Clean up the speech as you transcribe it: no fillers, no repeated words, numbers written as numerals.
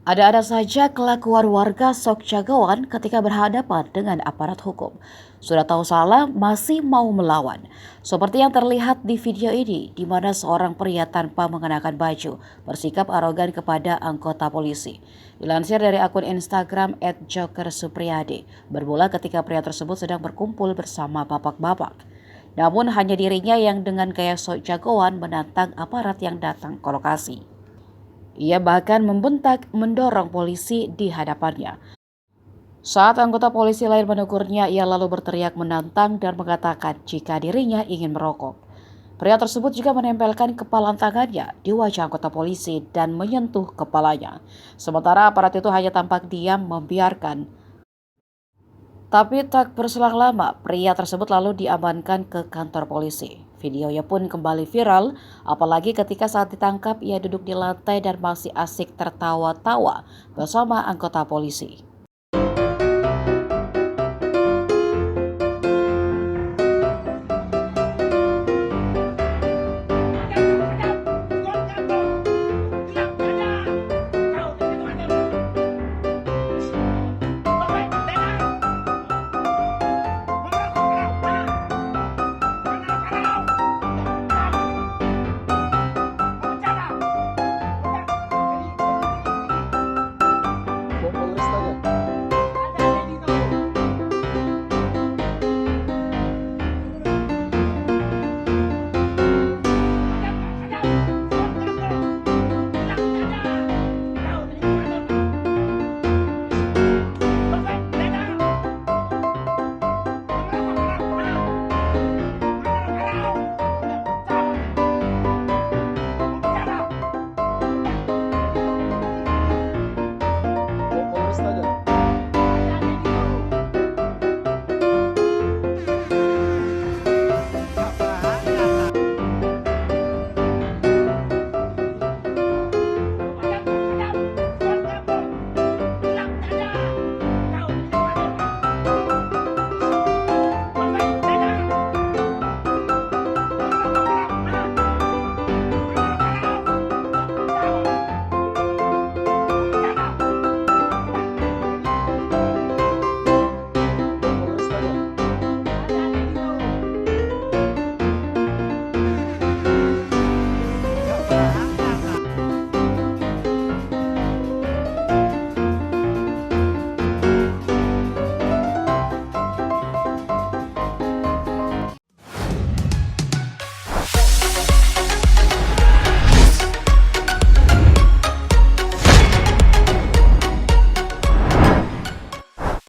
Ada-ada saja kelakuan warga sok jagoan ketika berhadapan dengan aparat hukum. Sudah tahu salah, masih mau melawan. Seperti yang terlihat di video ini, di mana seorang pria tanpa mengenakan baju bersikap arogan kepada anggota polisi. Dilansir dari akun Instagram @jokersupriyadi, bermula ketika pria tersebut sedang berkumpul bersama bapak-bapak. Namun hanya dirinya yang dengan gaya sok jagoan menantang aparat yang datang ke lokasi. Ia bahkan membentak mendorong polisi di hadapannya. Saat anggota polisi lain menegurnya, ia lalu berteriak menantang dan mengatakan jika dirinya ingin merokok. Pria tersebut juga menempelkan kepala tangannya di wajah anggota polisi dan menyentuh kepalanya. Sementara aparat itu hanya tampak diam membiarkan. Tapi tak berselang lama, pria tersebut lalu diamankan ke kantor polisi. Videonya pun kembali viral, apalagi ketika saat ditangkap ia duduk di lantai dan masih asik tertawa-tawa bersama anggota polisi.